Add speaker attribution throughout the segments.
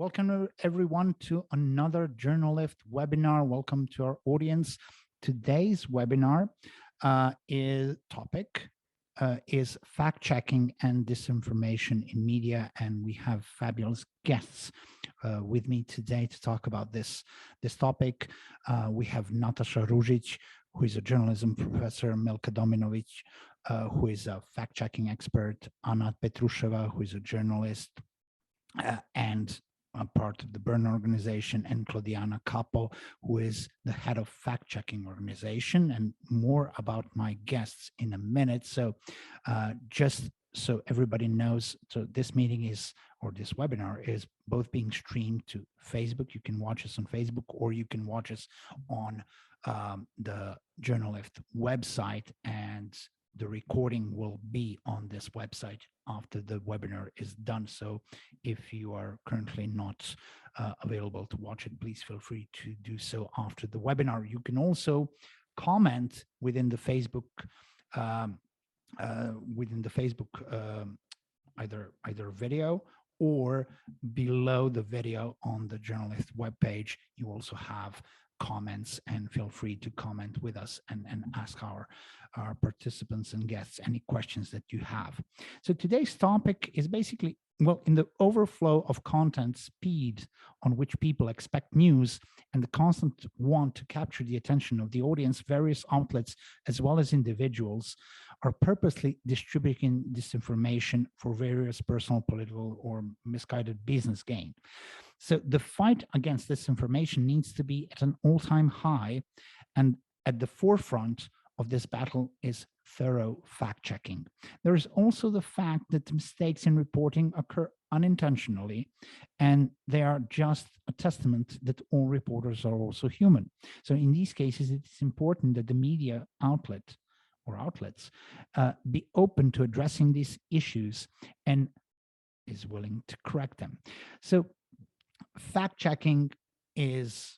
Speaker 1: Welcome everyone to another Journalift webinar. Welcome to our audience. Today's webinar is fact-checking and disinformation in media, and we have fabulous guests with me today to talk about this topic. We have Natasha Ružić, who is a journalism professor, Milka Dominovic, who is a fact-checking expert, Anna Petrusheva, who is a journalist and a part of the Bern organization, and Claudiana Capo, who is the head of fact-checking organization, and more about my guests in a minute. So just so everybody knows, so this meeting is, or this webinar is both being streamed to Facebook. You can watch us on Facebook, or you can watch us on the Journalift website, and the recording will be on this website after the webinar is done. So if you are currently not available to watch it, please feel free to do so after the webinar. You can also comment within the Facebook either video or below the video on the Journalift webpage. You also have comments, and feel free to comment with us and ask our participants and guests any questions that you have. So today's topic is basically, well, in the overflow of content, speed on which people expect news, and the constant want to capture the attention of the audience, various outlets as well as individuals are purposely distributing disinformation for various personal, political, or misguided business gain. So the fight against disinformation needs to be at an all-time high, and at the forefront of this battle is thorough fact-checking. There is also the fact that mistakes in reporting occur unintentionally, and they are just a testament that all reporters are also human. So in these cases, it's important that the media outlet or outlets be open to addressing these issues and is willing to correct them. So fact-checking is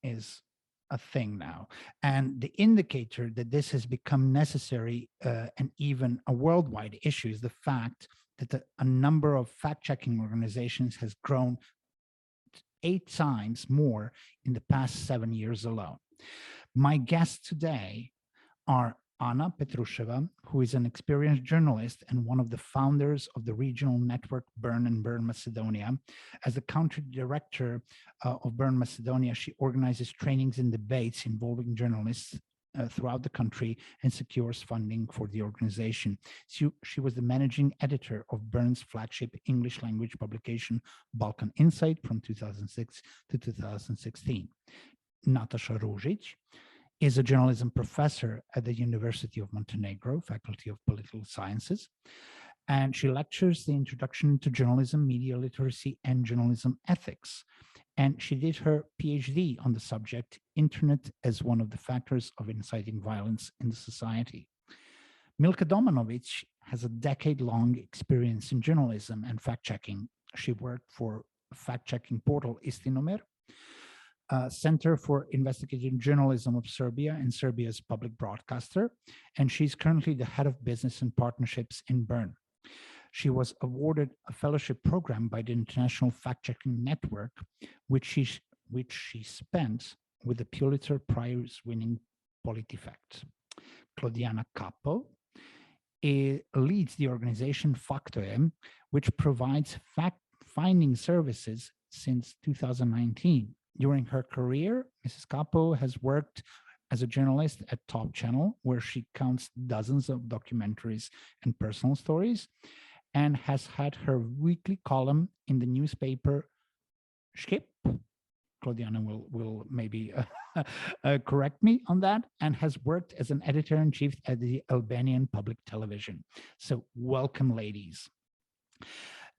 Speaker 1: a thing now, and the indicator that this has become necessary and even a worldwide issue is the fact that a number of fact-checking organizations has grown 8 times more in the past 7 years alone. My guests today are Anna Petrusheva, who is an experienced journalist and one of the founders of the regional network Bern and Bern Macedonia. As the country director of Bern Macedonia, she organizes trainings and debates involving journalists throughout the country and secures funding for the organization. She was the managing editor of Bern's flagship English language publication, Balkan Insight, from 2006 to 2016. Natasha Ružić is a journalism professor at the University of Montenegro, Faculty of Political Sciences, and she lectures the introduction to journalism, media literacy, and journalism ethics. And she did her PhD on the subject, Internet as one of the factors of inciting violence in the society. Milka Dominovic has a decade-long experience in journalism and fact-checking. She worked for fact-checking portal Istinomer, Center for Investigative Journalism of Serbia and Serbia's public broadcaster, and she's currently the head of business and partnerships in Bern. She was awarded a fellowship program by the International Fact-Checking Network, which she spent with the Pulitzer Prize-winning PolitiFact. Claudiana Capo leads the organization Factoem, which provides fact-finding services since 2019. During her career, Mrs. Capo has worked as a journalist at Top Channel, where she counts dozens of documentaries and personal stories, and has had her weekly column in the newspaper Skip. Claudiana will maybe correct me on that, and has worked as an editor-in-chief at the Albanian public television. So welcome, ladies.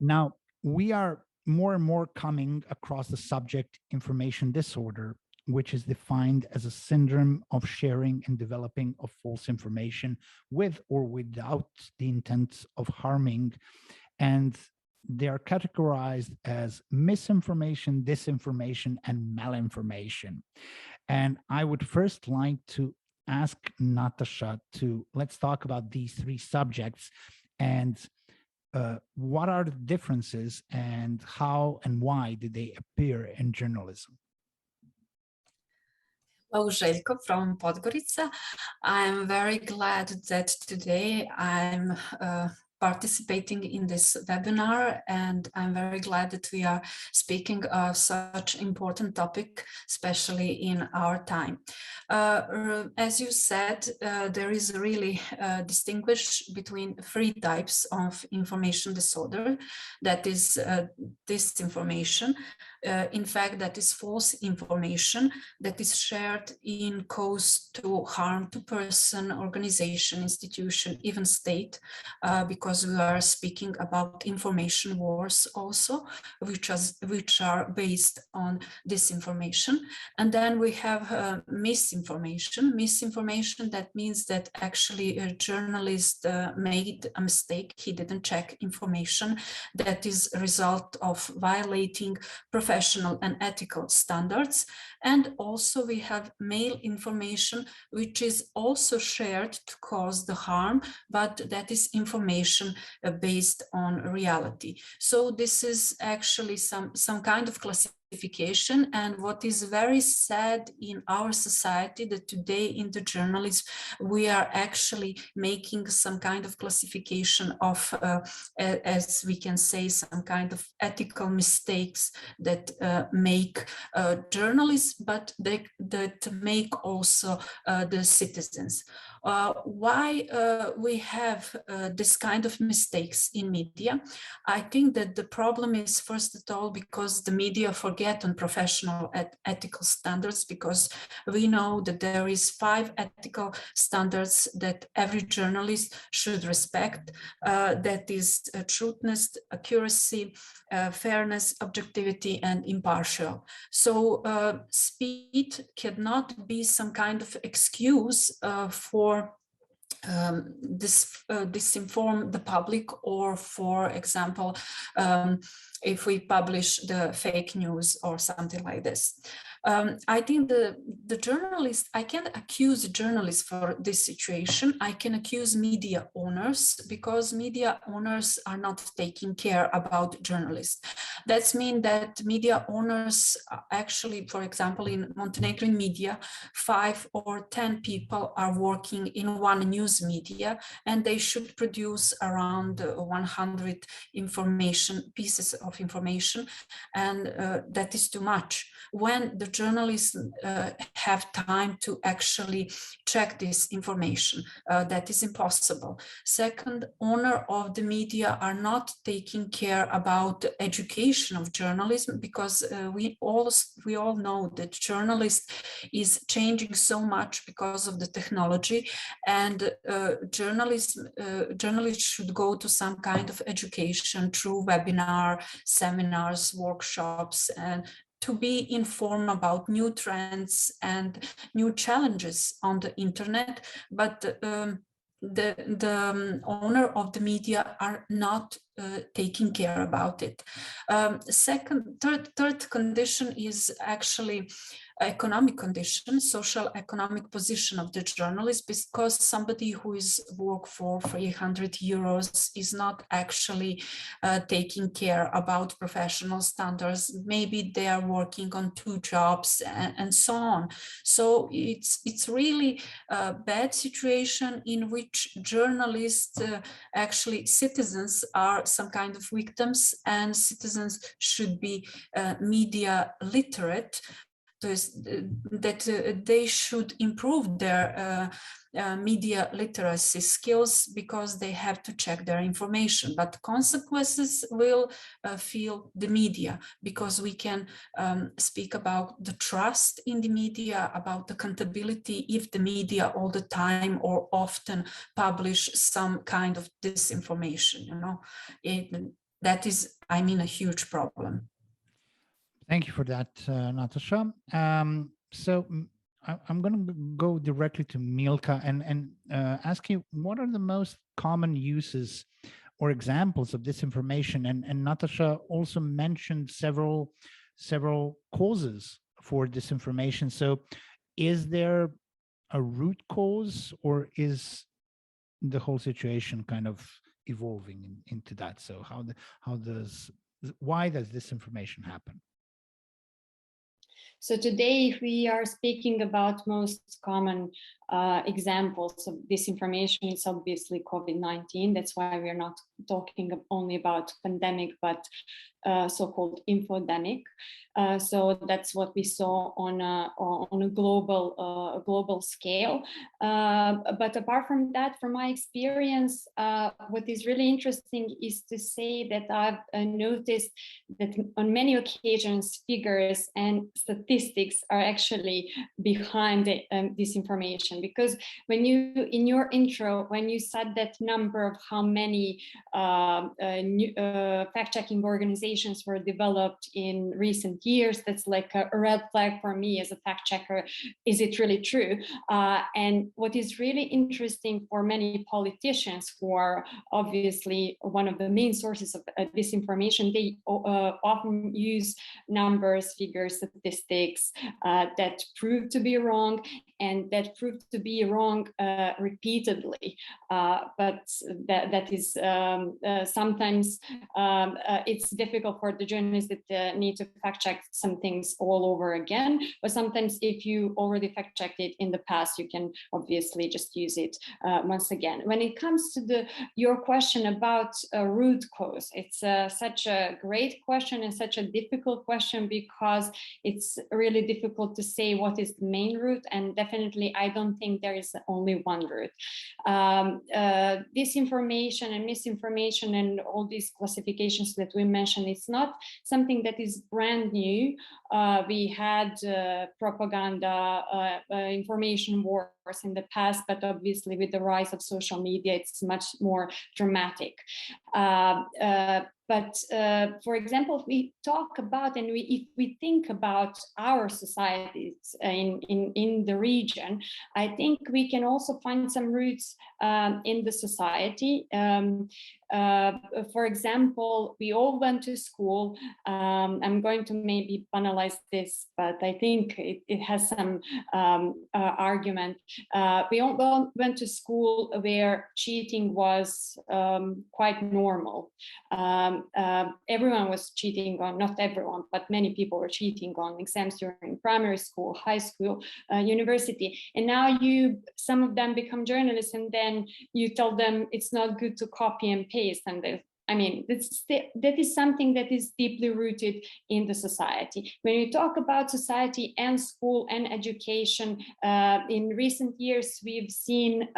Speaker 1: Now, we are more and more coming across the subject information disorder, which is defined as a syndrome of sharing and developing of false information with or without the intent of harming. And they are categorized as misinformation, disinformation, and malinformation. And I would first like to ask Natasha let's talk about these 3 subjects and what are the differences and how and why did they appear in journalism?
Speaker 2: Hello, Željko from Podgorica. I'm very glad that today I'm participating in this webinar, and I'm very glad that we are speaking of such important topic, especially in our time. As you said, there is really distinguish between three types of information disorder. That is disinformation. In fact, that is false information that is shared in cause to harm to person, organization, institution, even state, because we are speaking about information wars also, which are based on disinformation. And then we have misinformation. Misinformation, that means that actually a journalist made a mistake. He didn't check information that is a result of violating professional and ethical standards. And also we have malinformation, which is also shared to cause the harm, but that is information based on reality. So this is actually some kind of classification. And what is very sad in our society, that today in the journalism we are actually making some kind of classification of, as we can say, some kind of ethical mistakes that make journalists, but that make also the citizens. Why we have this kind of mistakes in media? I think that the problem is, first of all, because the media forget on professional ethical standards, because we know that there is 5 ethical standards that every journalist should respect. That is truthness, accuracy, fairness, objectivity, and impartial. So speed cannot be some kind of excuse for disinform the public, or for example, if we publish the fake news or something like this. I think the journalist, I can't accuse journalists for this situation. I can accuse media owners, because media owners are not taking care about journalists. That means that media owners actually, for example, in Montenegrin media, 5 or 10 people are working in one news media, and they should produce around 100 pieces of information, and that is too much. When the journalists have time to actually check this information, that is impossible. Second, owner of the media are not taking care about education of journalism, because we all know that journalism is changing so much because of the technology, and journalists should go to some kind of education through webinar, seminars, workshops, and to be informed about new trends and new challenges on the internet. But the owner of the media are not taking care about it. Third condition is actually economic condition, social economic position of the journalist, because somebody who is work for 300 euros is not actually taking care about professional standards. Maybe they are working on 2 jobs, and so on. So it's really a bad situation in which journalists, actually citizens, are some kind of victims, and citizens should be media literate, that they should improve their media literacy skills, because they have to check their information. But consequences will feel the media, because we can speak about the trust in the media, about accountability, if the media all the time or often publish some kind of disinformation. That is, I mean, a huge problem.
Speaker 1: Thank you for that, Natasha. I'm going to go directly to Milka and ask you, what are the most common uses or examples of disinformation? And Natasha also mentioned several causes for disinformation. So is there a root cause, or is the whole situation kind of evolving into that. So why does this information happen?
Speaker 3: So today, if we are speaking about most common examples of disinformation, it's obviously COVID-19. That's why we are not talking only about pandemic, but so-called infodemic. So that's what we saw on a global scale. But apart from that, from my experience, what is really interesting is to say that I've noticed that on many occasions, figures and statistics are actually behind disinformation. Because when you, in your intro, when you said that number of how many fact-checking organizations were developed in recent years, that's like a red flag for me as a fact checker. Is it really true? And what is really interesting for many politicians, who are obviously one of the main sources of disinformation, they often use numbers, figures, statistics that prove to be wrong, and that proved to be wrong repeatedly. But that is sometimes it's difficult for the journalists that need to fact check some things all over again. But sometimes if you already fact checked it in the past, you can obviously just use it once again. When it comes to your question about root cause, it's such a great question and such a difficult question, because it's really difficult to say what is the main root, and definitely I don't think there is only one root. Disinformation and misinformation and all these classifications that we mentioned, it's not something that is brand new. We had propaganda, information wars in the past, but obviously with the rise of social media, it's much more dramatic. But for example, if we talk about, and if we think about our societies in the region, I think we can also find some roots in the society. For example, we all went to school. I'm going to maybe banalize this, but I think it has some argument. We all went to school where cheating was quite normal. Everyone was cheating on, not everyone, but many people were cheating on exams during primary school, high school, university. And now some of them become journalists, and then you tell them it's not good to copy and paste. And I mean, that is something that is deeply rooted in the society. When you talk about society and school and education, in recent years, we've seen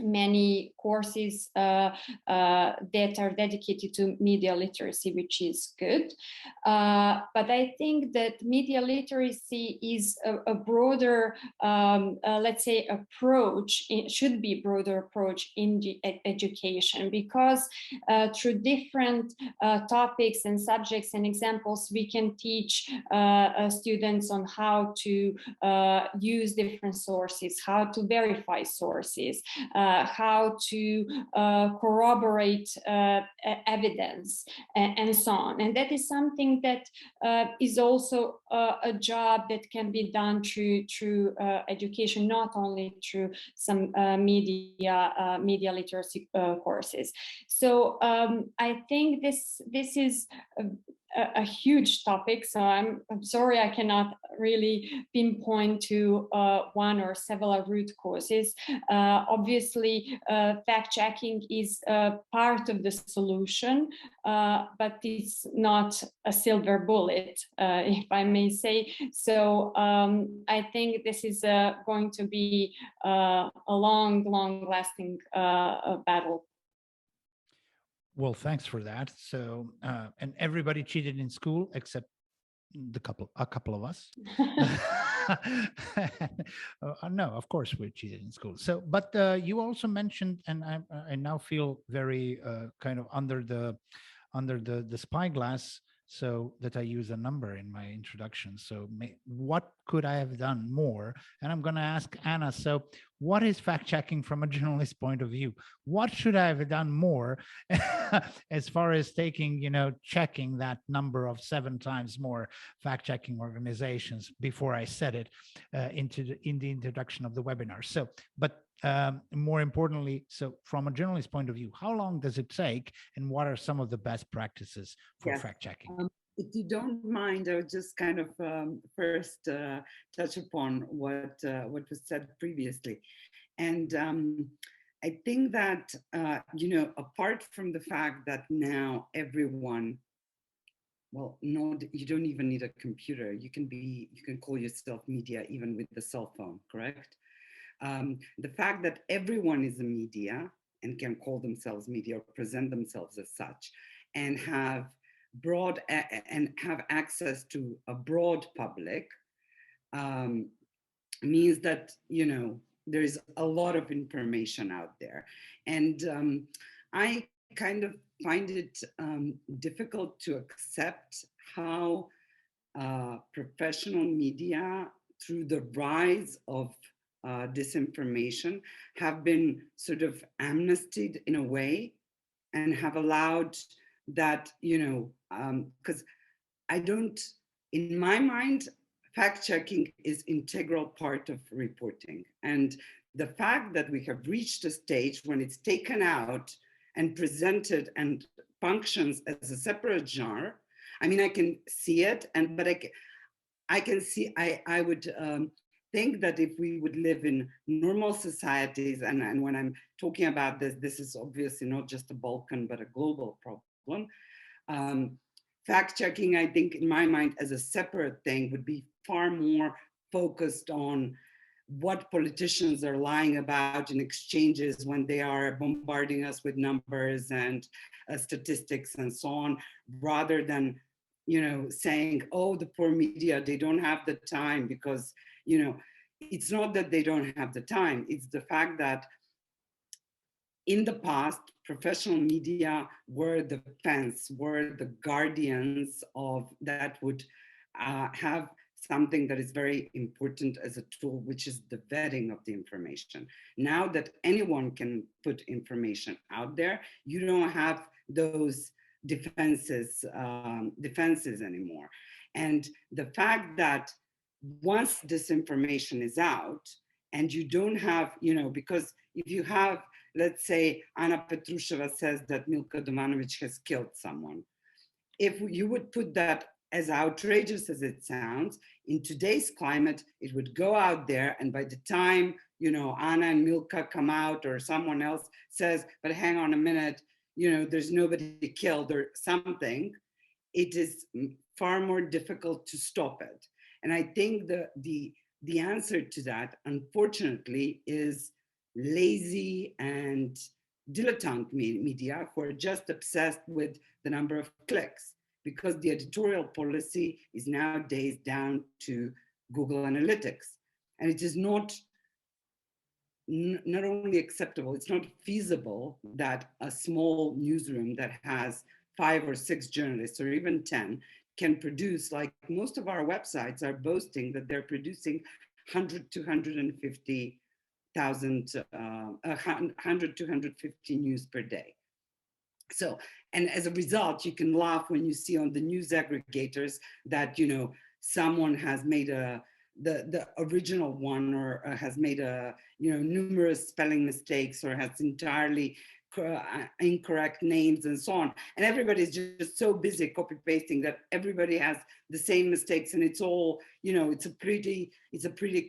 Speaker 3: many courses that are dedicated to media literacy, which is good. But I think that media literacy is a broader, let's say, approach. It should be a broader approach in education, because through different topics and subjects and examples, we can teach students on how to use different sources, how to verify sources, how to corroborate evidence, and so on. And that is something that is also a job that can be done through education, not only through some media literacy courses. So I think this is a huge topic, so I'm sorry I cannot really pinpoint to one or several root causes. Obviously, fact-checking is part of the solution, but it's not a silver bullet, if I may say. So I think this is going to be a long-lasting battle.
Speaker 1: Well, thanks for that. So, and everybody cheated in school except a couple of us. No, of course we cheated in school. So, but you also mentioned, and I now feel very kind of under the spyglass, so that I use a number in my introduction. So what could I have done more? And I'm going to ask Anna, so what is fact checking from a journalist point of view? What should I have done more as far as checking that number of 7 times more fact checking organizations before I said it in the introduction of the webinar? So, but more importantly, so from a journalist point of view, how long does it take, and what are some of the best practices for
Speaker 4: Yes.
Speaker 1: fact checking?
Speaker 4: If you don't mind, I would just kind of first touch upon what was said previously. And I think that, apart from the fact that now everyone, well, no, you don't even need a computer. You can call yourself media even with the cell phone, correct? The fact that everyone is a media and can call themselves media or present themselves as such, and have access to a broad public, means that there's a lot of information out there. And I kind of find it difficult to accept how professional media, through the rise of disinformation, have been sort of amnestied in a way, and have allowed that, because I don't, in my mind, fact checking is integral part of reporting. And the fact that we have reached a stage when it's taken out and presented and functions as a separate genre, I mean, I can see it, but I can see, I would think that if we would live in normal societies, and when I'm talking about this, this is obviously not just a Balkan, but a global problem. Fact checking, I think, in my mind, as a separate thing, would be far more focused on what politicians are lying about in exchanges when they are bombarding us with numbers and statistics and so on, rather than saying, oh, the poor media, they don't have the time, because it's not that they don't have the time, it's the fact that in the past, professional media were the fence, were the guardians of that would have something that is very important as a tool, which is the vetting of the information. Now that anyone can put information out there, you don't have those defenses anymore. And the fact that once this information is out, and you don't have, because if you have, let's say, Anna Petrusheva says that Milka Domanovic has killed someone. If you would put that, as outrageous as it sounds, in today's climate, it would go out there, and by the time, Anna and Milka come out, or someone else says, but hang on a minute, there's nobody killed or something, it is far more difficult to stop it. And I think the answer to that, unfortunately, is lazy and dilettante media who are just obsessed with the number of clicks, because the editorial policy is nowadays down to Google Analytics. And it is not only acceptable, it's not feasible that a small newsroom that has 5 or 6 journalists, or even 10, can produce, like most of our websites are boasting that they're producing 100 to 150,000, 100 to 150 news per day. So, and as a result, you can laugh when you see on the news aggregators that, someone has made the original one, or has made numerous spelling mistakes, or has entirely incorrect names and so on. And everybody's just so busy copy pasting that everybody has the same mistakes, and it's all, it's a pretty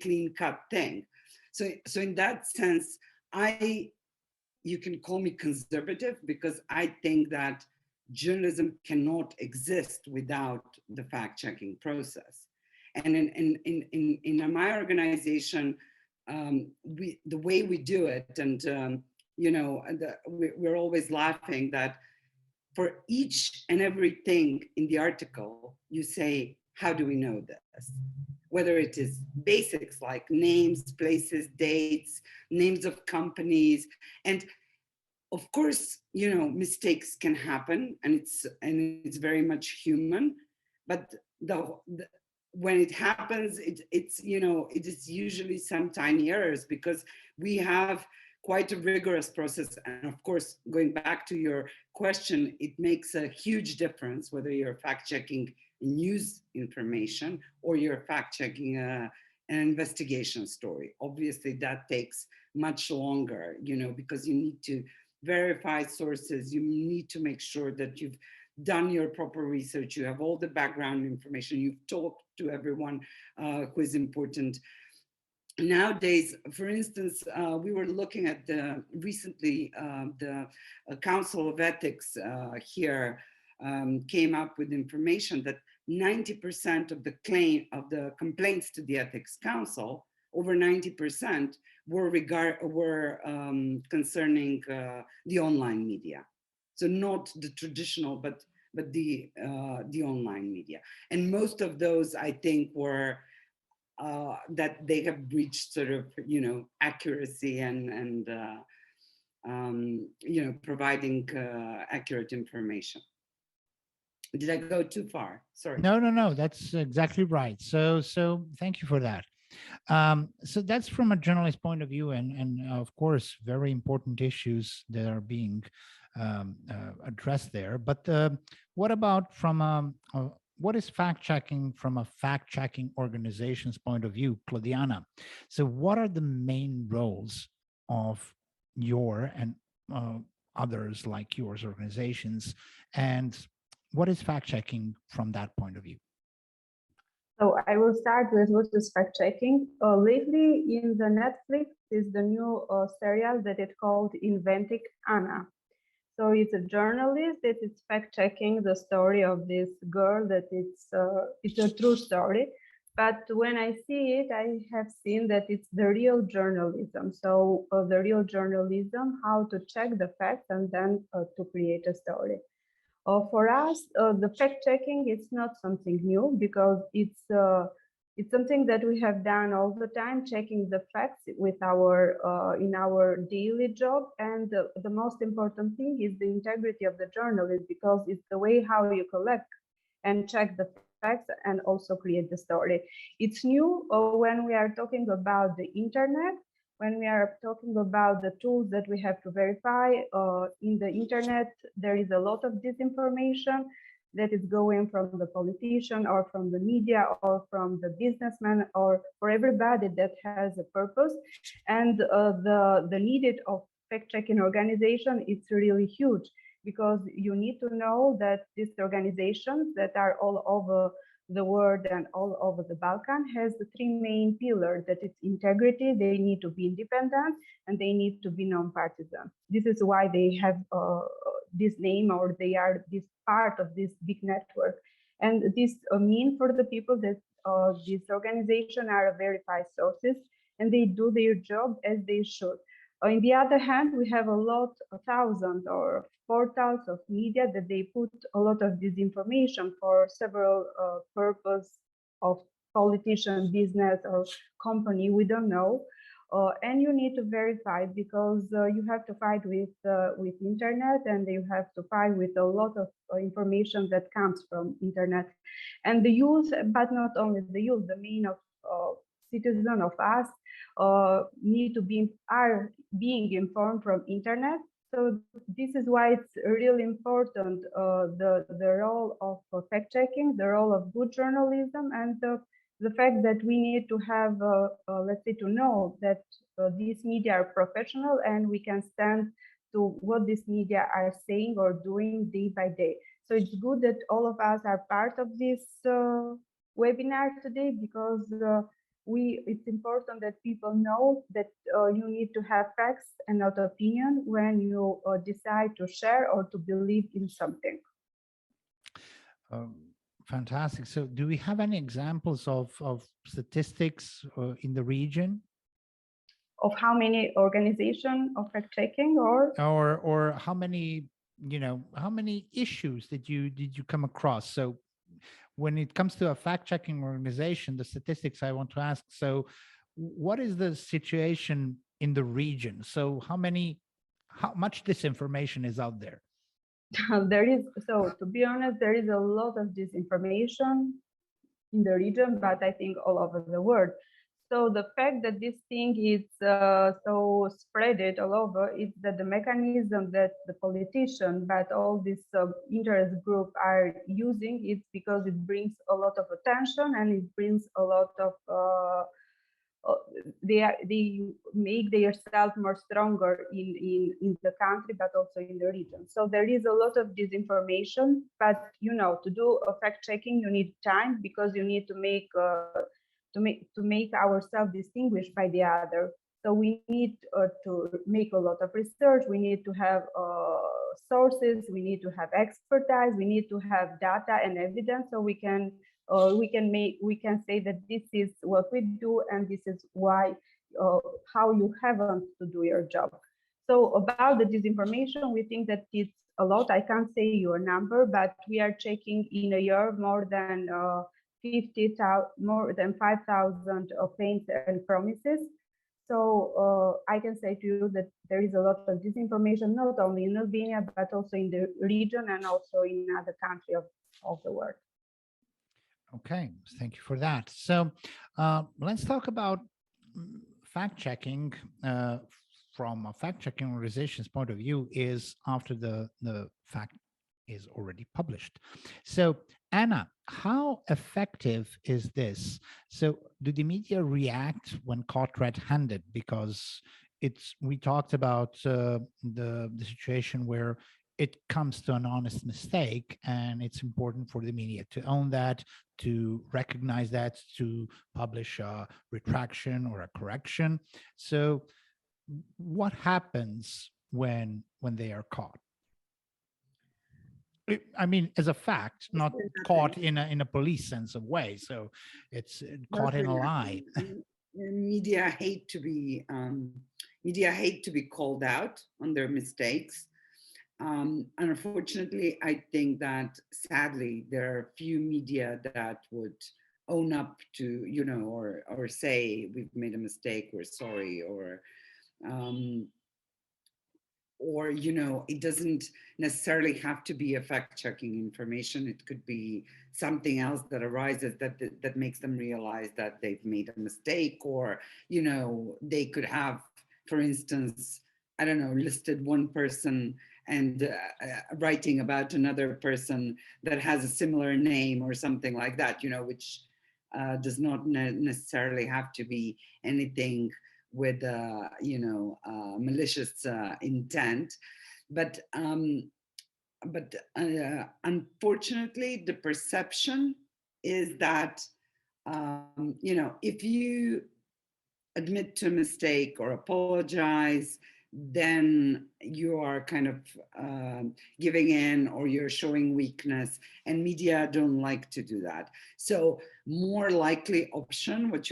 Speaker 4: clean cut thing. So in that sense, you can call me conservative, because I think that journalism cannot exist without the fact-checking process. And in my organization, the way we do it, and we're always laughing that for each and everything in the article, you say, how do we know this? Whether it is basics like names, places, dates, names of companies. And of course, mistakes can happen, and it's very much human, but when it happens, it is usually some tiny errors, because we have quite a rigorous process. And of course, going back to your question, it makes a huge difference whether you're fact checking news information or you're fact checking an investigation story. Obviously, that takes much longer, because you need to verify sources. You need to make sure that you've done your proper research, you have all the background information, you've talked to everyone who is important. Nowadays, for instance, we were looking at recently the Council of Ethics here came up with information that 90% of the complaints to the Ethics Council, over 90%, were concerning the online media. So not the traditional, but the online media, and most of those, I think, were that they have reached sort of accuracy and providing accurate information. Did I go too far? Sorry.
Speaker 1: No, that's exactly right. So thank you for that. So that's from a journalist point of view, and of course, very important issues that are being addressed there. But what about what is fact checking from a fact checking organization's point of view, Claudiana? So what are the main roles of your and others like yours organizations, and what is fact checking from that point of view?
Speaker 5: So I will start with what is fact checking. Lately in the Netflix is the new serial that it called Inventing Anna. So it's a journalist that is fact checking the story of this girl that it's a true story. But when I see it, I have seen that it's the real journalism. So the real journalism, how to check the facts and then to create a story. For us, the fact checking is not something new because it's something that we have done all the time, checking the facts with in our daily job. And the most important thing is the integrity of the journalist, because it's the way how you collect and check the facts and also create the story. It's new when we are talking about the internet. When we are talking about the tools that we have to verify in the internet, there is a lot of disinformation that is going from the politician or from the media or from the businessman or for everybody that has a purpose. And the needed of fact-checking organization is really huge, because you need to know that these organizations that are all over the world and all over the Balkan has the three main pillars: that it's integrity, they need to be independent, and they need to be non-partisan. This is why they have this name, or they are this part of this big network. And this mean for the people that these organizations are verified sources and they do their job as they should. On the other hand, we have a lot, thousands or portals of media that they put a lot of disinformation for several purpose of politician, business, or company, we don't know. And you need to verify, because you have to fight with internet, and you have to fight with a lot of information that comes from internet. And the youth, but not only the youth, the main of citizen of us need to are being informed from internet. So this is why it's really important, the role of fact checking, the role of good journalism, and the fact that we need to have, let's say, to know that these media are professional and we can stand to what these media are saying or doing day by day. So it's good that all of us are part of this webinar today, because it's important that people know that you need to have facts and not opinion when you decide to share or to believe in something.
Speaker 1: Fantastic. So do we have any examples of statistics in the region?
Speaker 5: Of how many organizations of fact checking,
Speaker 1: or how many, how many issues did you come across? So when it comes to a fact checking organization, the statistics I want to ask, so what is the situation in the region? So how much disinformation is out there?
Speaker 5: There is, so to be honest, there is a lot of disinformation in the region, but I think all over the world. So the fact that this thing is so spread it all over is that the mechanism that the politician, but all these interest group are using, it's because it brings a lot of attention and it brings a lot of they make themselves more stronger in the country, but also in the region. So there is a lot of disinformation, but to do a fact checking, you need time, because you need to make ourselves distinguished by the other. So we need to make a lot of research. We need to have sources. We need to have expertise. We need to have data and evidence, so we can say that this is what we do, and this is why how you haven't to do your job. So about the disinformation, we think that it's a lot. I can't say your number, but we are checking in a year more than 5,000 claims and promises. So I can say to you that there is a lot of disinformation, not only in Albania, but also in the region and also in other countries of the world.
Speaker 1: Okay, thank you for that. So let's talk about fact checking from a fact checking organization's point of view is after the fact is already published. So Anna, how effective is this? So do the media react when caught red-handed? Because we talked about the situation where it comes to an honest mistake, and it's important for the media to own that, to recognize that, to publish a retraction or a correction. So what happens when they are caught? I mean, as a fact, not caught in a police sense of way. So it's caught in a lie.
Speaker 4: Media hate to be called out on their mistakes. And unfortunately, I think that sadly there are few media that would own up to, or say we've made a mistake, we're sorry, or it doesn't necessarily have to be a fact-checking information. It could be something else that arises that makes them realize that they've made a mistake, or they could have, for instance, I don't know, listed one person and writing about another person that has a similar name or something like that, which does not necessarily have to be anything with malicious intent, but unfortunately the perception is that if you admit to a mistake or apologize, then you are kind of giving in, or you're showing weakness, and media don't like to do that. So more likely option, what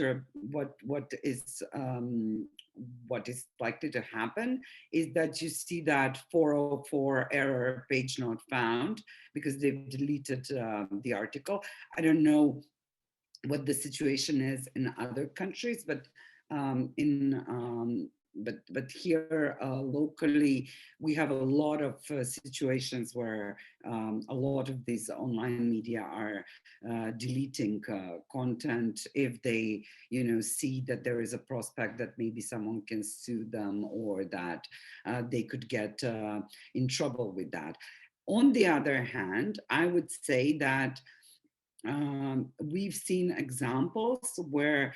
Speaker 4: is likely to happen, is that you see that 404 error, page not found, because they've deleted the article. I don't know what the situation is in other countries, but but here locally, we have a lot of situations where a lot of these online media are deleting content if they, see that there is a prospect that maybe someone can sue them, or that they could get in trouble with that. On the other hand, I would say that we've seen examples where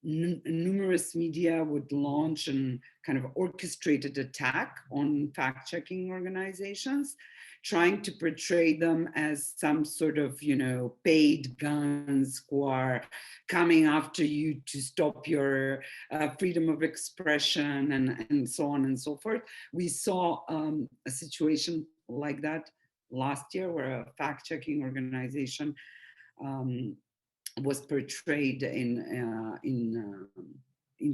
Speaker 4: numerous media would launch and kind of orchestrated attack on fact-checking organizations, trying to portray them as some sort of, paid guns who are coming after you to stop your freedom of expression, and so on and so forth. We saw a situation like that last year, where a fact-checking organization was portrayed in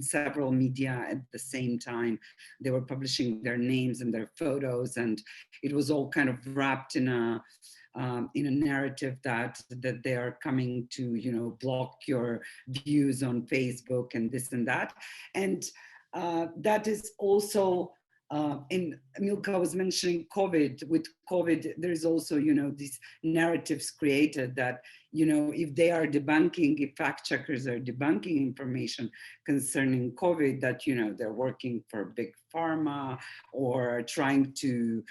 Speaker 4: several media at the same time. They were publishing their names and their photos, and it was all kind of wrapped in a narrative that they are coming to, block your views on Facebook and this and that. And that is also and Milka was mentioning COVID. With COVID, there's also, these narratives created that, if they are debunking, if fact checkers are debunking information concerning COVID, that, they're working for big pharma or trying to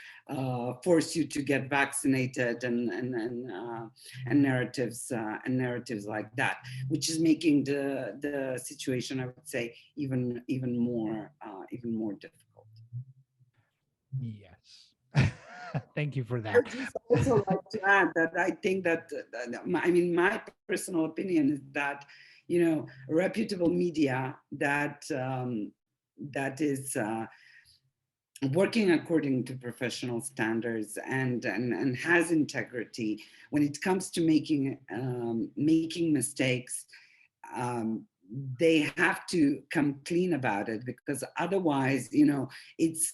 Speaker 4: force you to get vaccinated and narratives like that, which is making the situation, I would say, even more difficult.
Speaker 1: Yes. Thank you for that.
Speaker 4: I'd just also like to add that I think that, my personal opinion is that, reputable media that is working according to professional standards and has integrity when it comes to making mistakes, they have to come clean about it, because otherwise, it's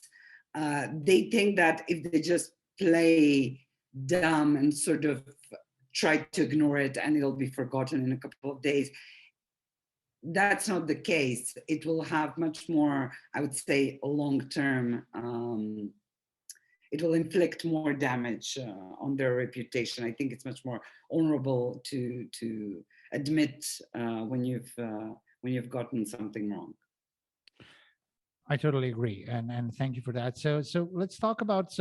Speaker 4: they think that if they just play dumb and sort of try to ignore it and it'll be forgotten in a couple of days. That's not the case. It will have much more, I would say, long-term, it will inflict more damage on their reputation. I think it's much more honorable to admit when you've gotten something wrong.
Speaker 1: I totally agree, and thank you for that. So let's talk about,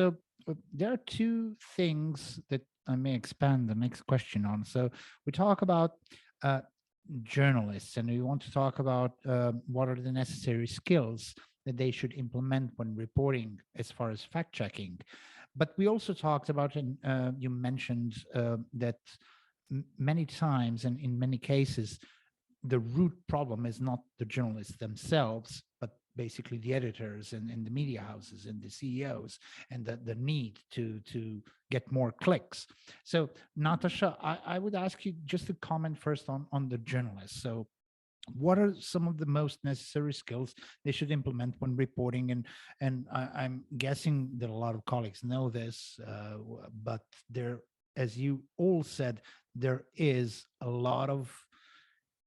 Speaker 1: there are two things that I may expand the next question on. So we talk about journalists, and we want to talk about what are the necessary skills that they should implement when reporting as far as fact checking. But we also talked about, and you mentioned that many times and in many cases, the root problem is not the journalists themselves, but basically the editors and the media houses and the CEOs, and the need to get more clicks. So Natasha, I would ask you just to comment first on the journalists. So what are some of the most necessary skills they should implement when reporting? And I'm guessing that a lot of colleagues know this, but there, as you all said, there is a lot of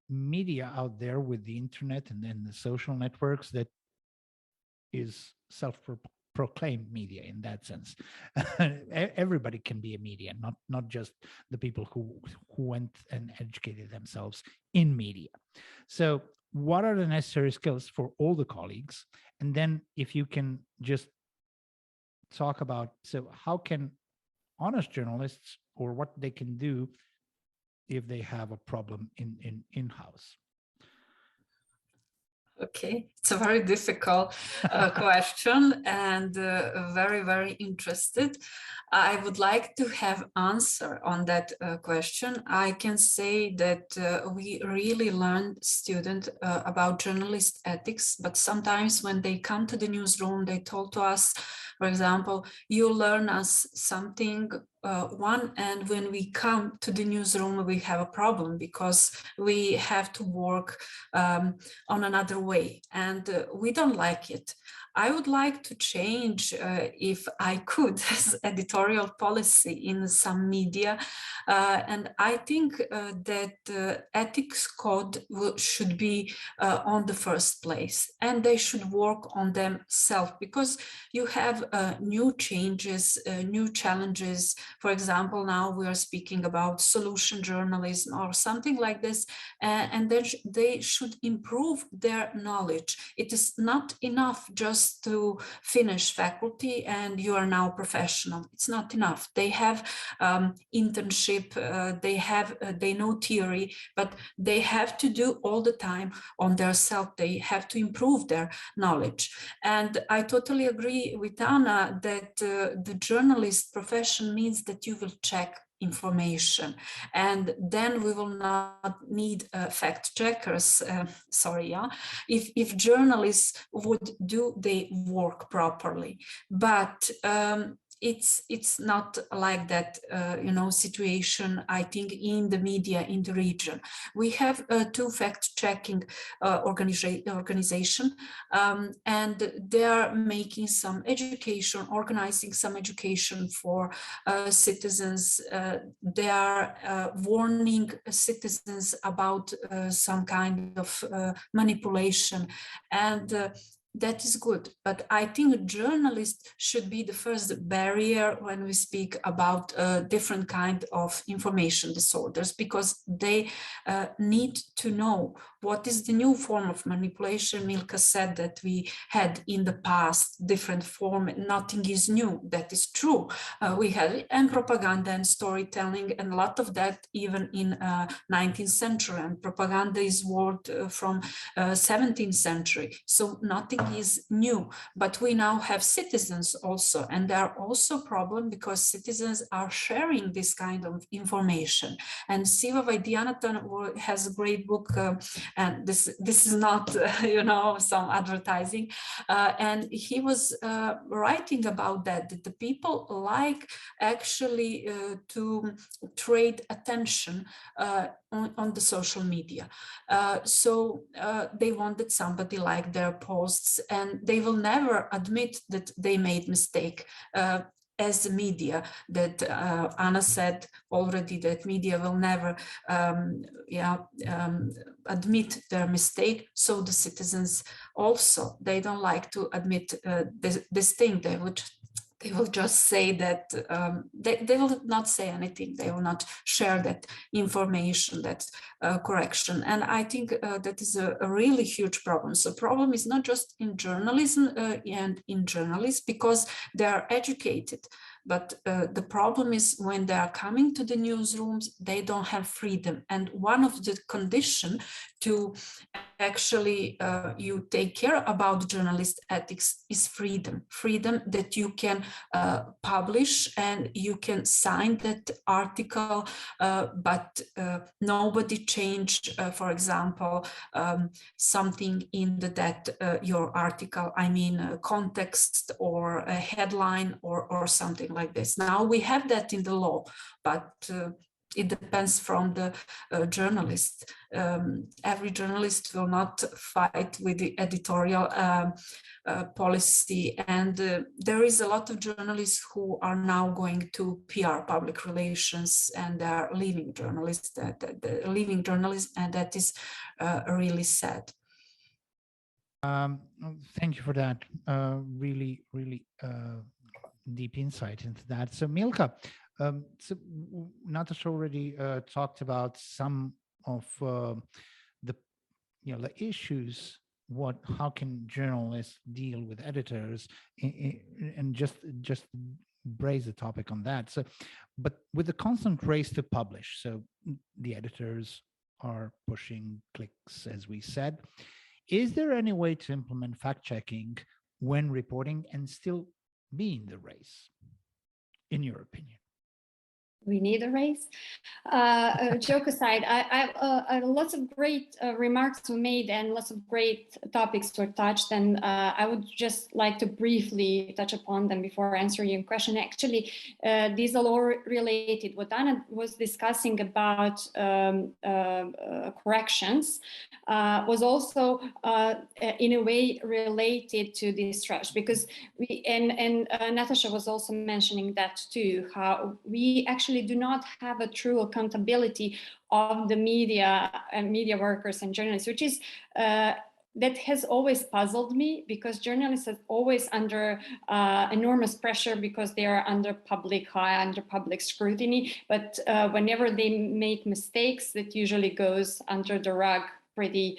Speaker 1: media out there with the internet and then the social networks that is self-proclaimed media in that sense. Everybody can be a media, not just the people who went and educated themselves in media. So what are the necessary skills for all the colleagues? And then if you can just talk about, so how can honest journalists, or what they can do if they have a problem in-house?
Speaker 2: Okay, it's a very difficult question, and very, very interested. I would like to have answer on that question. I can say that we really learned student about journalist ethics, but sometimes when they come to the newsroom, they told to us, for example, you learn us something one, and when we come to the newsroom, we have a problem because we have to work on another way, and we don't like it. I would like to change, if I could, editorial policy in some media, and I think that ethics code should be on the first place, and they should work on themselves, because you have new changes, new challenges. For example, now we are speaking about solution journalism or something like this, and then they should improve their knowledge. It is not enough just to finish faculty and you are now professional. It's not enough. They have internship, they know theory, but they have to do all the time on their self. They have to improve their knowledge. And I totally agree with Anna that the journalist profession means that you will check information, and then we will not need fact checkers. If journalists would do their work properly, but it's not like that, situation, I think, in the media in the region. We have two fact-checking organization, and they are making some education, organizing some education for citizens. They are warning citizens about some kind of manipulation, and that is good. But I think journalists should be the first barrier when we speak about different kind of information disorders, because they need to know what is the new form of manipulation. Milka said that we had in the past different form, nothing is new. That is true. We had and propaganda and storytelling, and a lot of that even in 19th century, and propaganda is word from 17th century. So nothing is new, but we now have citizens also, and there are also problem because citizens are sharing this kind of information. And Siva Vaidyanathan has a great book, and this is not you know, some advertising, and he was writing about that the people like actually to trade attention on the social media. So they wanted somebody like their posts, and they will never admit that they made mistake. As the media, that Anna said already, that media will never admit their mistake. So the citizens also, they don't like to admit this thing. They will just say that they will not say anything. They will not share that information, that correction. And I think that is a really huge problem. So problem is not just in journalism and in journalists, because they are educated. But the problem is when they are coming to the newsrooms, they don't have freedom. And one of the conditions to actually you take care about journalist ethics is freedom. Freedom that you can publish and you can sign that article, but nobody changed, for example, something in that your article, I mean context or a headline or something like this. Now we have that in the law, but it depends from the journalist. Every journalist will not fight with the editorial policy, and there is a lot of journalists who are now going to PR, public relations, and they are leaving journalists, and that is really sad.
Speaker 1: Thank you for that. Really deep insight into that. So Milka, so Natasha already talked about some of the issues. How can journalists deal with editors, and just braise the topic on that. So, but with the constant race to publish, so the editors are pushing clicks, as we said. Is there any way to implement fact checking when reporting and still be in the race, in your opinion?
Speaker 3: We need a race. Joke aside, I lots of great remarks were made and lots of great topics were touched, and I would just like to briefly touch upon them before answering your question. Actually, these are all related. What Anna was discussing about corrections was also in a way related to this rush, because we and Natasha was also mentioning that too, how we actually do not have a true accountability of the media and media workers and journalists, which is that has always puzzled me, because journalists are always under enormous pressure because they are under public eye, under public scrutiny. But whenever they make mistakes, that usually goes under the rug pretty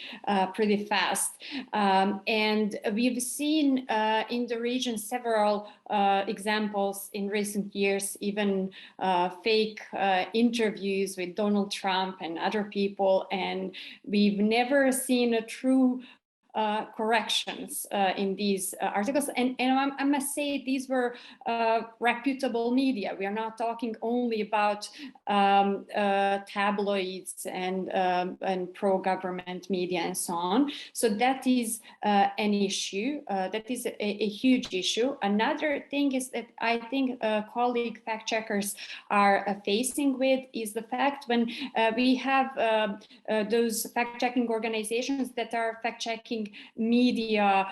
Speaker 3: fast. And we've seen in the region several examples in recent years, even fake interviews with Donald Trump and other people, and we've never seen a true corrections in these articles. And I must say these were reputable media. We are not talking only about tabloids and pro-government media and so on. So that is an issue. That is a huge issue. Another thing is that I think colleague fact checkers are facing with is the fact when we have those fact checking organizations that are fact checking media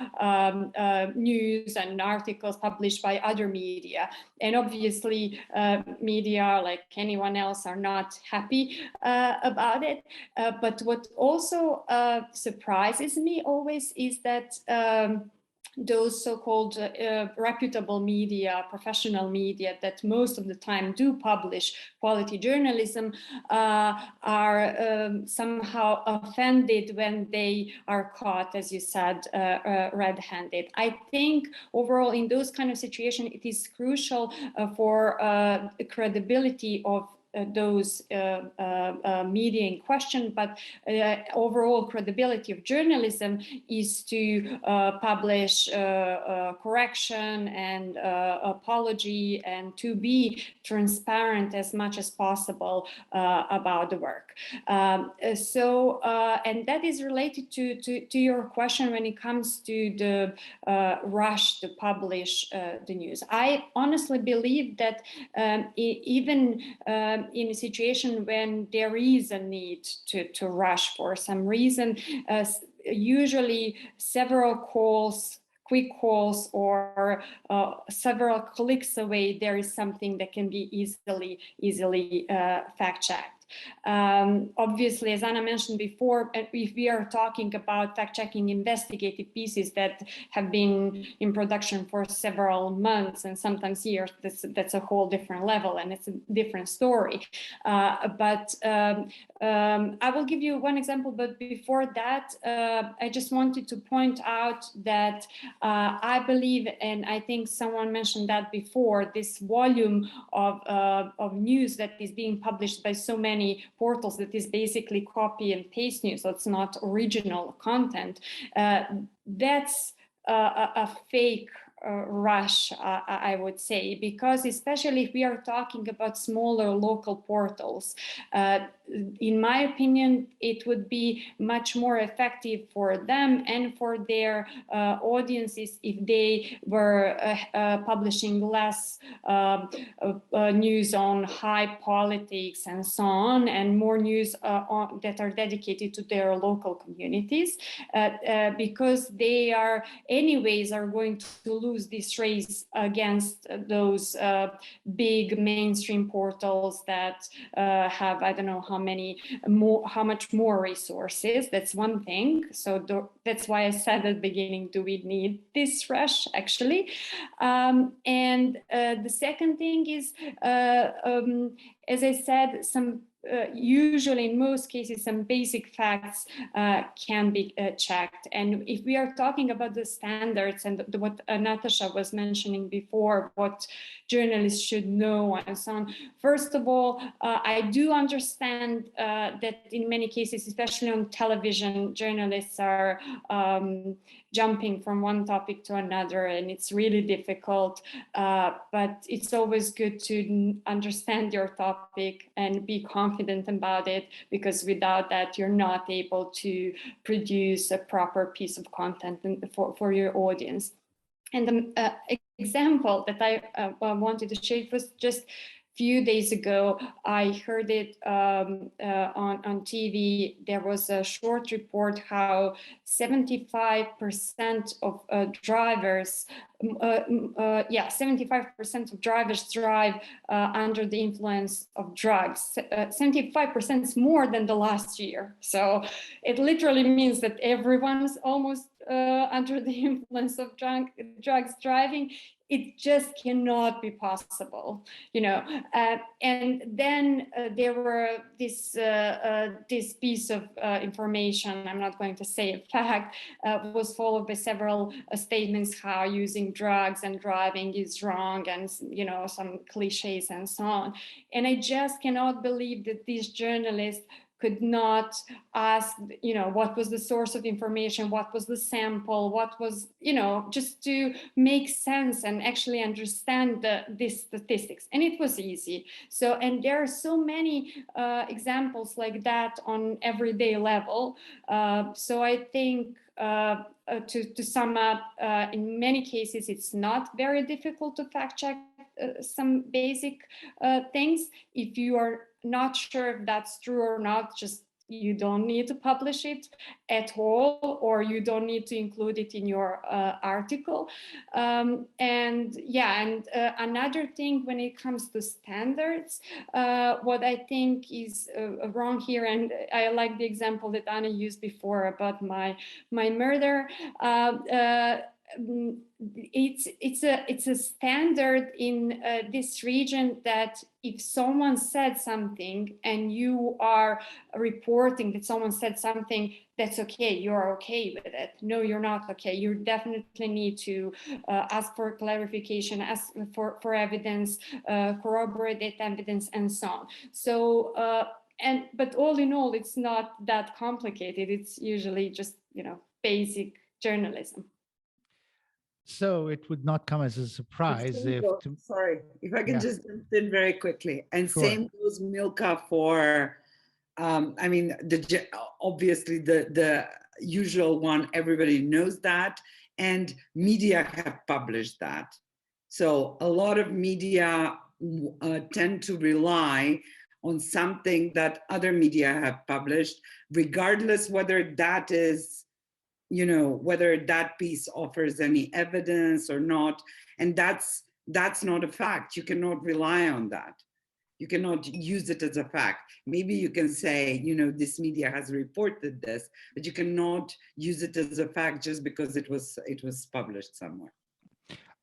Speaker 3: news and articles published by other media, and obviously media, like anyone else, are not happy about it. But what also surprises me always is that those so-called reputable media, professional media that most of the time do publish quality journalism are somehow offended when they are caught, as you said, red-handed. I think overall in those kind of situations, it is crucial for credibility of those media in question, but overall credibility of journalism is to publish correction and apology and to be transparent as much as possible about the work. And that is related to your question when it comes to the rush to publish the news. I honestly believe that even in a situation when there is a need to rush for some reason, usually several quick calls or several clicks away, there is something that can be easily fact-checked. Obviously, as Anna mentioned before, if we are talking about fact-checking investigative pieces that have been in production for several months and sometimes years, that's a whole different level and it's a different story. But I will give you one example, but before that, I just wanted to point out that I believe, and I think someone mentioned that before, this volume of news that is being published by so many portals that is basically copy and paste news, so it's not original content. That's a fake rush, I would say, because especially if we are talking about smaller local portals, in my opinion, it would be much more effective for them and for their audiences if they were publishing less news on high politics and so on, and more news that are dedicated to their local communities, because they are anyways are going to lose this race against those big mainstream portals that have, I don't know how much more resources. That's one thing. So that's why I said at the beginning, do we need this rush actually? And the second thing is, as I said, usually in most cases, some basic facts can be checked. And if we are talking about the standards and what Natasha was mentioning before, what journalists should know and so on. First of all, I do understand that in many cases, especially on television, journalists are jumping from one topic to another, and it's really difficult, but it's always good to understand your topic and be confident about it, because without that, you're not able to produce a proper piece of content for your audience. And the example that I wanted to share was just few days ago, I heard it on TV. There was a short report how 75% of drivers, 75% of drivers drive under the influence of drugs. 75% is more than the last year. So it literally means that everyone's almost under the influence of drugs driving. It just cannot be possible, and then there were this piece of information, I'm not going to say a fact, was followed by several statements how using drugs and driving is wrong, and some cliches and so on. And I just cannot believe that these journalists could not ask, what was the source of information, what was the sample, what was, just to make sense and actually understand these statistics. And it was easy. So, and there are so many examples like that on everyday level. So I think to sum up, in many cases, it's not very difficult to fact check some basic things. If you are not sure if that's true or not, just you don't need to publish it at all, or you don't need to include it in your article. Another thing when it comes to standards, what I think is wrong here, and I like the example that Anna used before about my murder. it's a standard in this region that if someone said something and you are reporting that someone said something, that's okay, you're okay with it. No, you're not okay. You definitely need to ask for clarification, ask for evidence, corroborate that evidence, and so on. So but all in all, it's not that complicated. It's usually just, you know, basic journalism.
Speaker 1: So it would not come as a surprise if,
Speaker 4: sorry, if I can just jump in very quickly. And
Speaker 1: Sure.
Speaker 4: same goes, Milka, for I mean, obviously the usual one, everybody knows that, and media have published that. So a lot of media tend to rely on something that other media have published, regardless whether that is, you know, whether that piece offers any evidence or not. And that's not a fact. You cannot rely on that. You cannot use it as a fact. Maybe you can say, you know, this media has reported this, but you cannot use it as a fact just because it was published somewhere.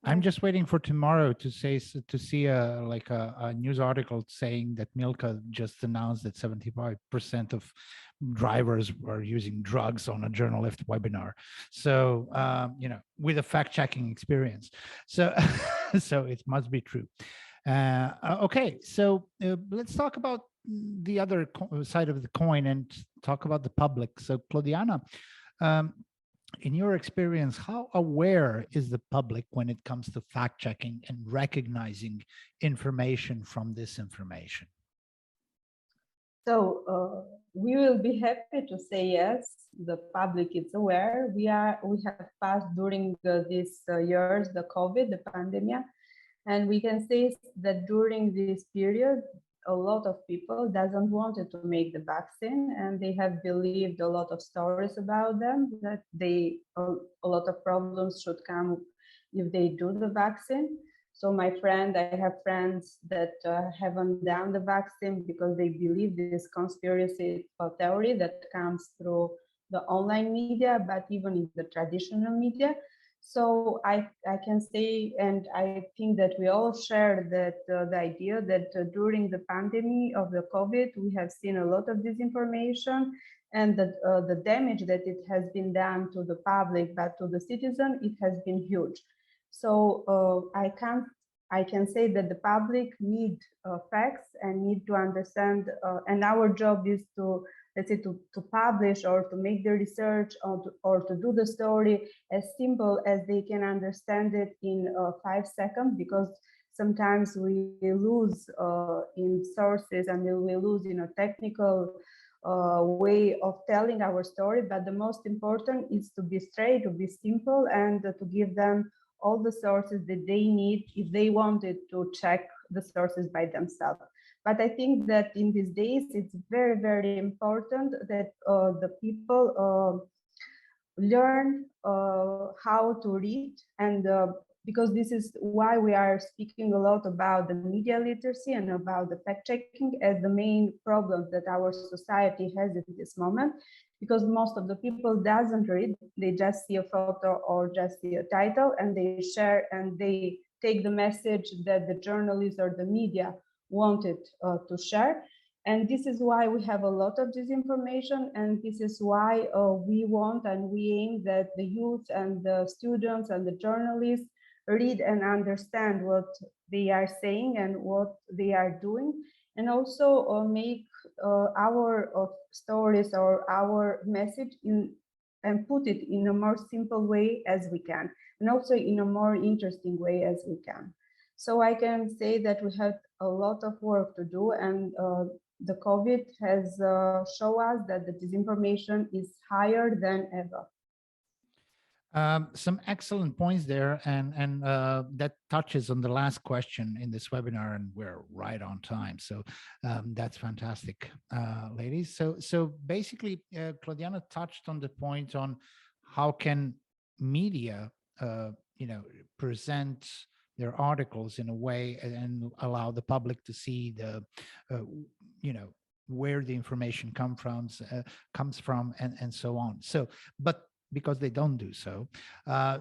Speaker 1: I'm just waiting for tomorrow to see a news article saying that Milka just announced that 75% of drivers were using drugs on a Journalift webinar. So you know, with a fact-checking experience. So so it must be true. Okay, so let's talk about the other side of the coin and talk about the public. So Claudiana, in your experience, how aware is the public when it comes to fact-checking and recognizing information from disinformation?
Speaker 5: So we will be happy to say yes, the public is aware. We have passed during these years, the COVID, the pandemic, and we can say that during this period, a lot of people doesn't want to make the vaccine, and they have believed a lot of stories about them, that a lot of problems should come if they do the vaccine. So I have friends that haven't done the vaccine because they believe this conspiracy theory that comes through the online media, but even in the traditional media. So I can say, and I think that we all share that the idea that during the pandemic of the COVID, we have seen a lot of disinformation, and that the damage that it has been done to the public, but to the citizen, it has been huge. So I can say that the public need facts and need to understand, and our job is to, let's say, to publish or to make the research or to do the story as simple as they can understand it in 5 seconds, because sometimes we lose in sources and we lose in a technical way of telling our story. But the most important is to be straight, to be simple, and to give them all the sources that they need if they wanted to check the sources by themselves. But I think that in these days, it's very, very important that the people learn how to read, and because this is why we are speaking a lot about the media literacy and about the fact-checking as the main problem that our society has at this moment, because most of the people doesn't read, they just see a photo or just see a title and they share and they take the message that the journalists or the media wanted to share. And this is why we have a lot of disinformation, and this is why we want and we aim that the youth and the students and the journalists read and understand what they are saying and what they are doing, and also make our stories or our message and put it in a more simple way as we can, and also in a more interesting way as we can. So I can say that we have a lot of work to do, and the COVID has shown us that the disinformation is higher than ever.
Speaker 1: Some excellent points there, and that touches on the last question in this webinar, and we're right on time. So that's fantastic, ladies. So basically, Claudiana touched on the point on how can media, present their articles in a way and allow the public to see the, where the information comes from, and so on. So, but because they don't do so.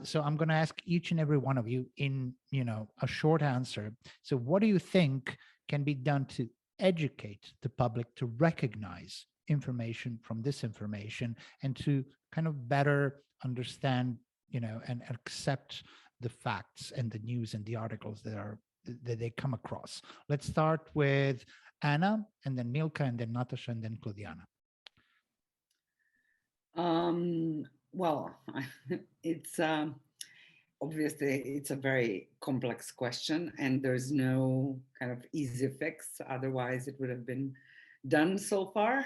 Speaker 1: So I'm going to ask each and every one of you in, a short answer. So what do you think can be done to educate the public to recognize information from disinformation and to kind of better understand, and accept the facts and the news and the articles that they come across? Let's start with Anna, and then Milka, and then Natasha, and then Claudiana.
Speaker 4: Well, it's obviously it's a very complex question, and there's no kind of easy fix. Otherwise, it would have been done so far,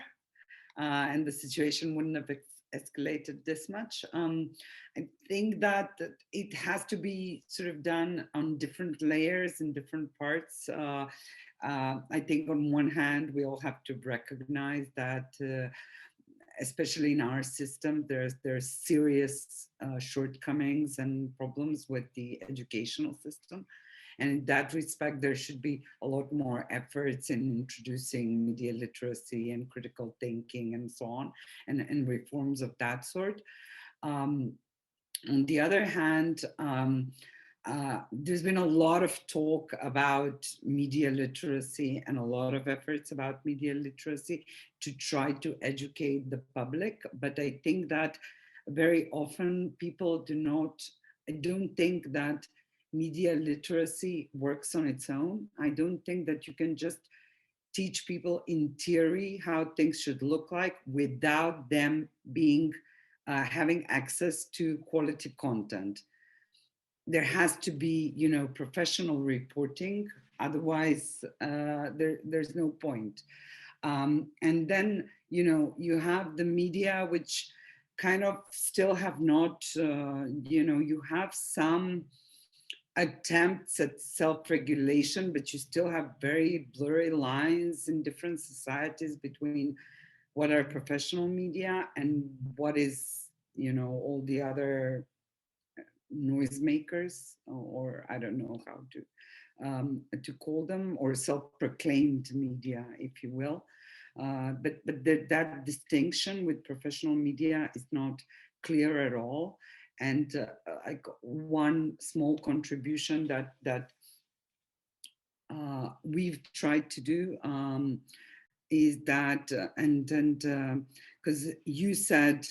Speaker 4: and the situation wouldn't have escalated this much. I think that it has to be sort of done on different layers in different parts. I think on one hand, we all have to recognize that especially in our system, there's serious shortcomings and problems with the educational system. And in that respect, there should be a lot more efforts in introducing media literacy and critical thinking and so on, and reforms of that sort. On the other hand, there's been a lot of talk about media literacy and a lot of efforts about media literacy to try to educate the public. But I think that very often people I don't think that media literacy works on its own. I don't think that you can just teach people in theory how things should look like without them having access to quality content. There has to be, professional reporting. Otherwise, there's no point. And then, you have the media, which kind of still have not, you have some attempts at self-regulation, but you still have very blurry lines in different societies between what are professional media and what is, all the other noisemakers, or I don't know how to call them, or self-proclaimed media, if you will. But that distinction with professional media is not clear at all. And like one small contribution that we've tried to do is that, because you said,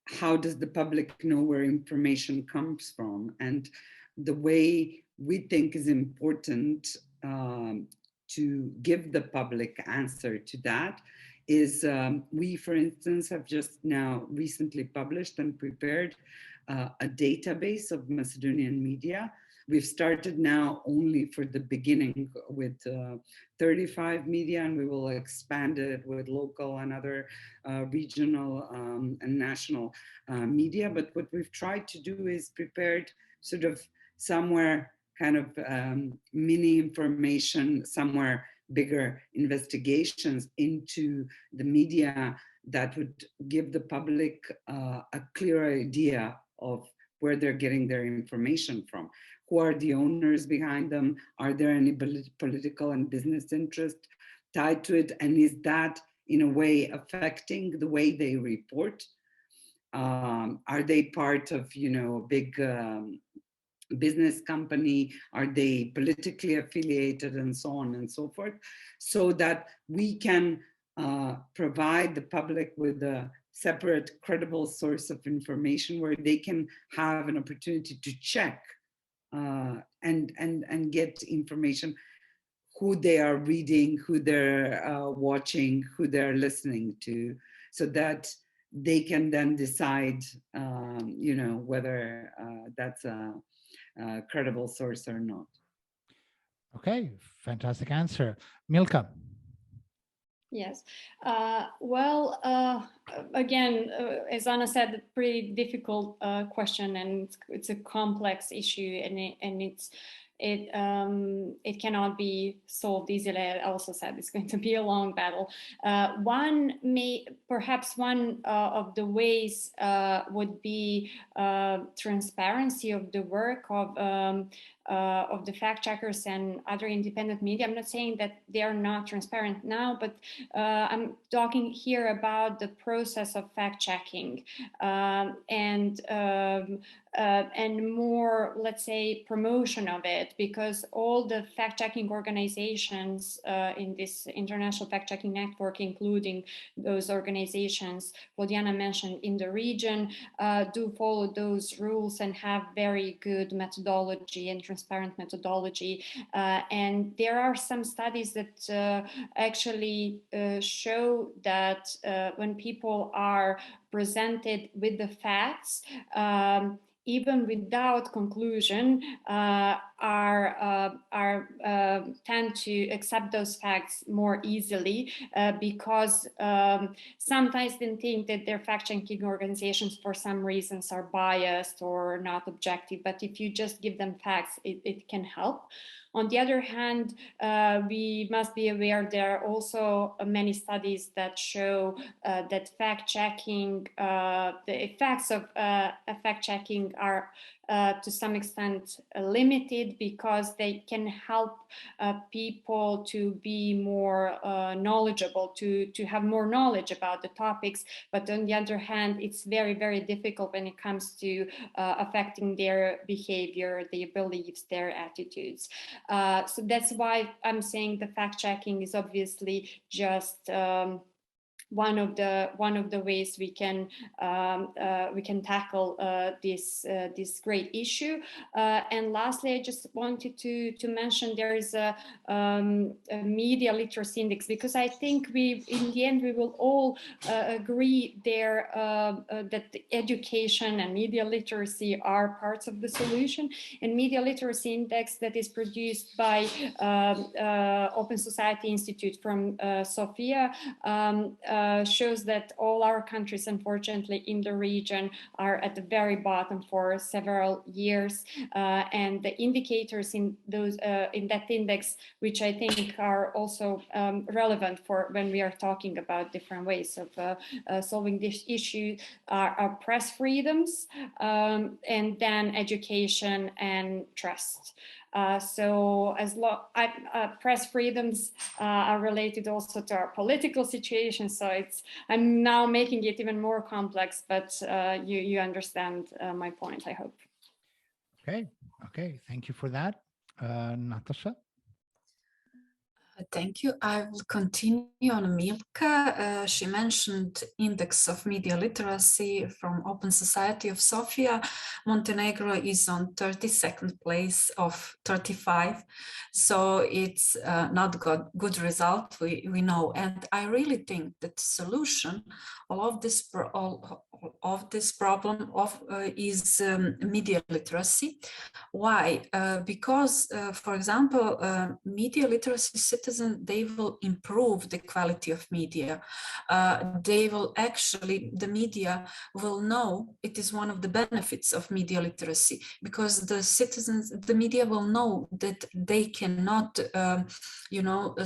Speaker 4: how does the public know where information comes from? And the way we think is important to give the public answer to that is we, for instance, have just now recently published and prepared a database of Macedonian media. We've started now only for the beginning with 35 media, and we will expand it with local and other regional and national media. But what we've tried to do is prepared sort of somewhere kind of mini information, somewhere bigger investigations into the media that would give the public a clear idea of where they're getting their information from. Who are the owners behind them? Are there any political and business interest tied to it? And is that in a way affecting the way they report? Are they part of, a big business company? Are they politically affiliated, and so on and so forth? So that we can provide the public with a separate, credible source of information where they can have an opportunity to check and get information, who they are reading, who they're watching, who they're listening to, so that they can then decide, whether that's a credible source or not.
Speaker 1: Okay, fantastic answer. Milka.
Speaker 3: Yes. Again, as Anna said, a pretty difficult question, and it's a complex issue, and it cannot be solved easily. I also said it's going to be a long battle. Perhaps one of the ways would be transparency of the work of of the fact checkers and other independent media. I'm not saying that they are not transparent now, but I'm talking here about the process of fact checking and more, let's say, promotion of it, because all the fact-checking organizations in this international fact-checking network, including those organizations Vodiana mentioned in the region, do follow those rules and have very good methodology and transparent methodology. And there are some studies that actually show that when people are presented with the facts, even without conclusion, tend to accept those facts more easily because sometimes they think that their fact-checking organizations for some reasons are biased or not objective, but if you just give them facts, it can help. On the other hand, we must be aware there are also many studies that show that fact-checking, the effects of fact-checking are to some extent limited because they can help people to be more knowledgeable, to have more knowledge about the topics. But on the other hand, it's very, very difficult when it comes to affecting their behavior, their beliefs, their attitudes. So that's why I'm saying the fact-checking is obviously just one of the ways we can tackle this great issue. And lastly, I just wanted to mention there is a media literacy index, because I think in the end we will all agree there that the education and media literacy are parts of the solution. And media literacy index that is produced by Open Society Institute from Sofia shows that all our countries, unfortunately, in the region are at the very bottom for several years, and the indicators in that index, which I think are also relevant for when we are talking about different ways of solving this issue, are press freedoms, and then education and trust. So press freedoms are related also to our political situation. So I'm now making it even more complex, but you understand my point, I hope.
Speaker 1: Okay, thank you for that. Natasha?
Speaker 2: Thank you. I will continue on Milka. She mentioned index of media literacy from Open Society of Sofia. Montenegro is on 32nd place of 35. So it's not good result, we know. And I really think that the solution of this problem is media literacy. Why? Because, for example, media literacy citizens, they will improve the quality of media. They will actually, the media will know, it is one of the benefits of media literacy, because the citizens, the media will know that they cannot,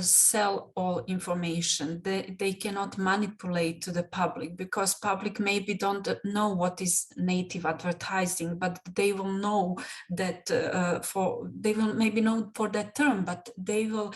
Speaker 2: sell all information. They cannot manipulate to the public, because public maybe don't know what is native advertising, but they will know that they will maybe know for that term, but they will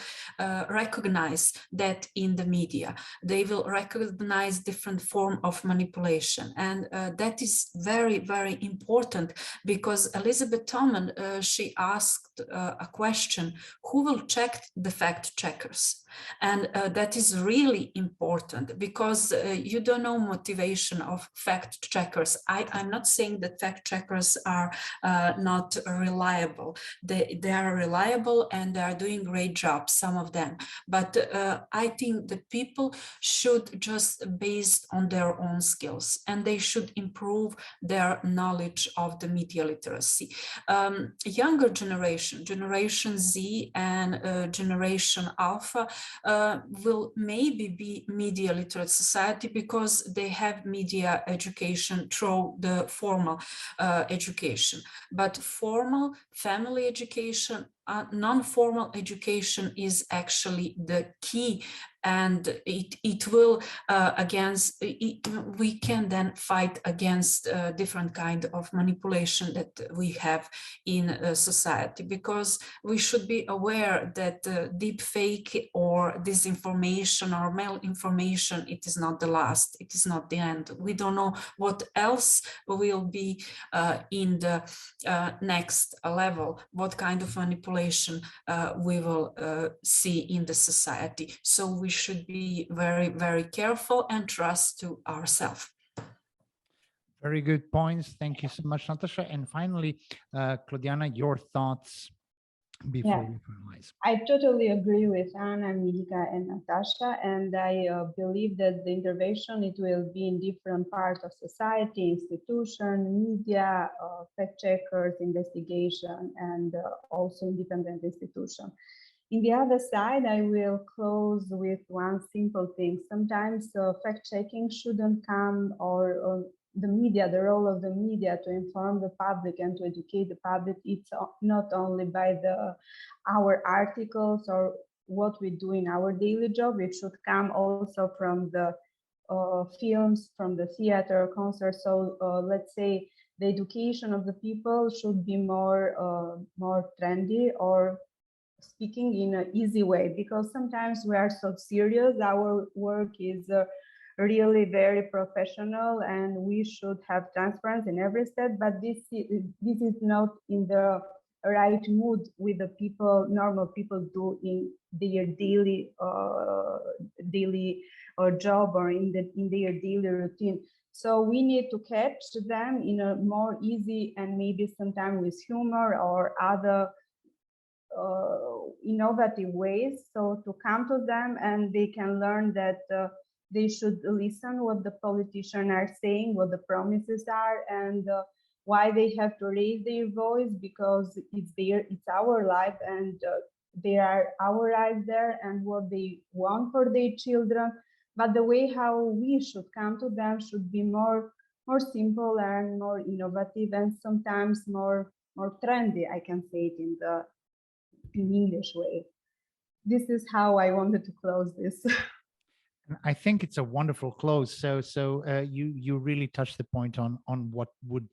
Speaker 2: recognize that in the media. They will recognize different form of manipulation. And that is very, very important, because Elizabeth Toman, she asked a question, who will check the fact checkers? And that is really important, because you don't know motivation of fact checkers. I'm not saying that fact checkers are not reliable. They are reliable and they are doing great job, some of them. But I think the people should just based on their own skills, and they should improve their knowledge of the media literacy. Younger generation, Generation Z and Generation Alpha, will maybe be media literate society because they have media education through the formal education. But formal family education, non-formal education is actually the key and it will we can then fight against different kind of manipulation that we have in society, because we should be aware that deep fake or disinformation or malinformation, it is not the last, it is not the end. We don't know what else will be in the next level, what kind of manipulation we will see in the society. So we should be very, very careful and trust to ourselves.
Speaker 1: Very good points. Thank you so much, Natasha. And finally, Claudiana, your thoughts before we finalize.
Speaker 5: I totally agree with Anna, Milka, and Natasha, and I believe that the intervention, it will be in different parts of society, institution, media, fact checkers, investigation, and also independent institution. In the other side, I will close with one simple thing. Sometimes fact checking shouldn't come, or the media, the role of the media to inform the public and to educate the public, it's not only by our articles or what we do in our daily job. It should come also from the films, from the theater, concerts. So let's say the education of the people should be more trendy, or speaking in an easy way, because sometimes we are so serious. Our work is really very professional, and we should have transparency in every step, but this is not in the right mood with the people, normal people do in their daily job, or in their daily routine. So we need to catch them in a more easy, and maybe sometimes with humor or other innovative ways, so to come to them and they can learn that they should listen what the politicians are saying, what the promises are, and why they have to raise their voice, because it's our life, and there are our eyes there, and what they want for their children. But the way how we should come to them should be more simple and more innovative, and sometimes more trendy, I can say it in English way. This is how I wanted to close this.
Speaker 1: I think it's a wonderful close. So you really touched the point on what would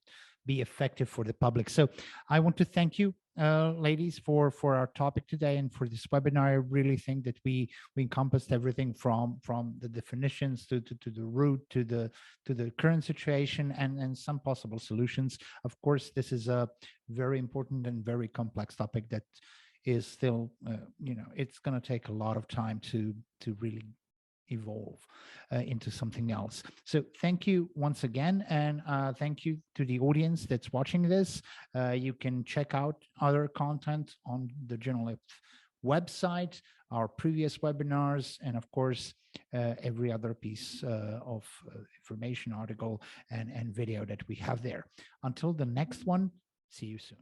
Speaker 1: be effective for the public. So I want to thank you, ladies, for our topic today and for this webinar. I really think that we encompassed everything from the definitions to the root to the current situation and some possible solutions. Of course, this is a very important and very complex topic that is still, it's going to take a lot of time to really evolve into something else. So thank you once again, and thank you to the audience that's watching this. You can check out other content on the Journalift website, our previous webinars, and of course every other piece of information, article, and video that we have there. Until the next one, see you soon.